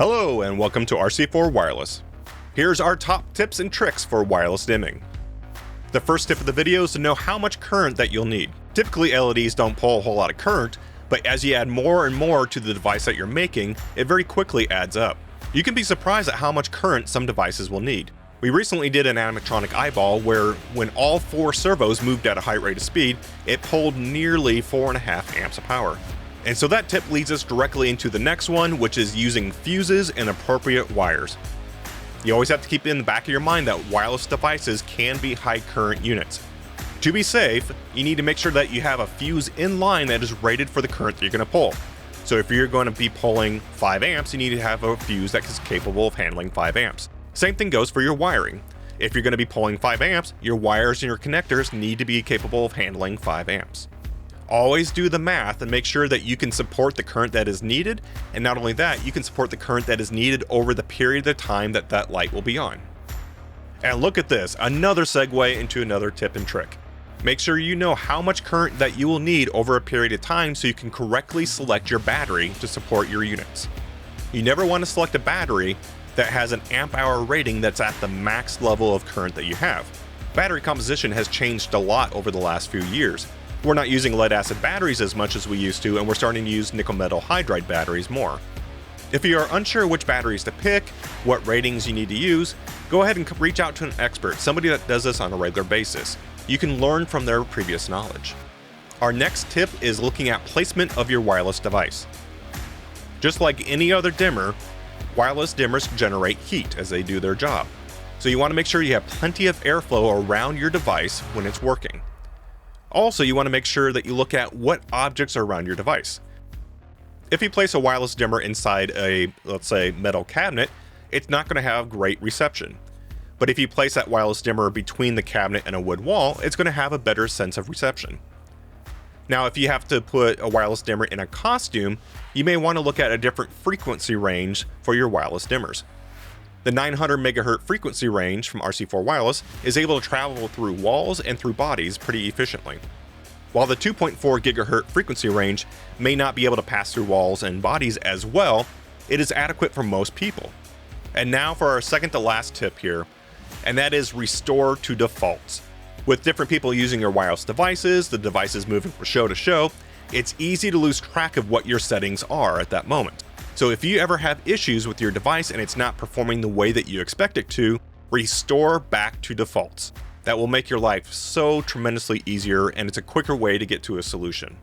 Hello and welcome to RC4 Wireless. Here's our top tips and tricks for wireless dimming. The first tip of the video is to know how much current that you'll need. Typically LEDs don't pull a whole lot of current, but as you add more and more to the device that you're making, it very quickly adds up. You can be surprised at how much current some devices will need. We recently did an animatronic eyeball where when all 4 servos moved at a high rate of speed, it pulled nearly 4.5 amps of power. And so that tip leads us directly into the next one, which is using fuses and appropriate wires. You always have to keep in the back of your mind that wireless devices can be high current units. To be safe, you need to make sure that you have a fuse in line that is rated for the current that you're going to pull. So if you're going to be pulling 5 amps, you need to have a fuse that is capable of handling 5 amps. Same thing goes for your wiring. If you're going to be pulling 5 amps, your wires and your connectors need to be capable of handling 5 amps. Always do the math and make sure that you can support the current that is needed, and not only that, you can support the current that is needed over the period of time that that light will be on. And look at this, another segue into another tip and trick. Make sure you know how much current that you will need over a period of time so you can correctly select your battery to support your units. You never want to select a battery that has an amp hour rating that's at the max level of current that you have. Battery composition has changed a lot over the last few years. We're not using lead acid batteries as much as we used to, and we're starting to use nickel metal hydride batteries more. If you are unsure which batteries to pick, what ratings you need to use, go ahead and reach out to an expert, somebody that does this on a regular basis. You can learn from their previous knowledge. Our next tip is looking at placement of your wireless device. Just like any other dimmer, wireless dimmers generate heat as they do their job. So you want to make sure you have plenty of airflow around your device when it's working. Also, you want to make sure that you look at what objects are around your device. If you place a wireless dimmer inside a, let's say, metal cabinet, it's not going to have great reception. But if you place that wireless dimmer between the cabinet and a wood wall, it's going to have a better sense of reception. Now, if you have to put a wireless dimmer in a costume, you may want to look at a different frequency range for your wireless dimmers. The 900 MHz frequency range from RC4 Wireless is able to travel through walls and through bodies pretty efficiently. While the 2.4 GHz frequency range may not be able to pass through walls and bodies as well, it is adequate for most people. And now for our second to last tip here, and that is restore to defaults. With different people using your wireless devices, the devices moving from show to show, it's easy to lose track of what your settings are at that moment. So if you ever have issues with your device and it's not performing the way that you expect it to, restore back to defaults. That will make your life so tremendously easier, and it's a quicker way to get to a solution.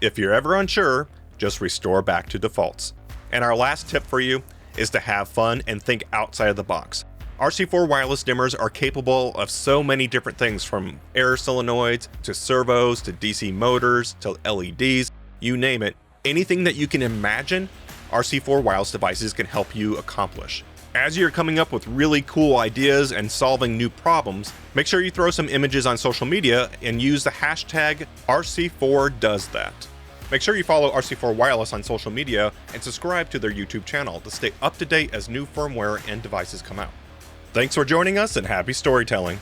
If you're ever unsure, just restore back to defaults. And our last tip for you is to have fun and think outside of the box. RC4 wireless dimmers are capable of so many different things, from air solenoids to servos to DC motors to LEDs, you name it. Anything that you can imagine, RC4 wireless devices can help you accomplish. As you're coming up with really cool ideas and solving new problems, make sure you throw some images on social media and use the hashtag RC4DoesThat. Make sure you follow RC4 Wireless on social media and subscribe to their YouTube channel to stay up to date as new firmware and devices come out. Thanks for joining us, and happy storytelling!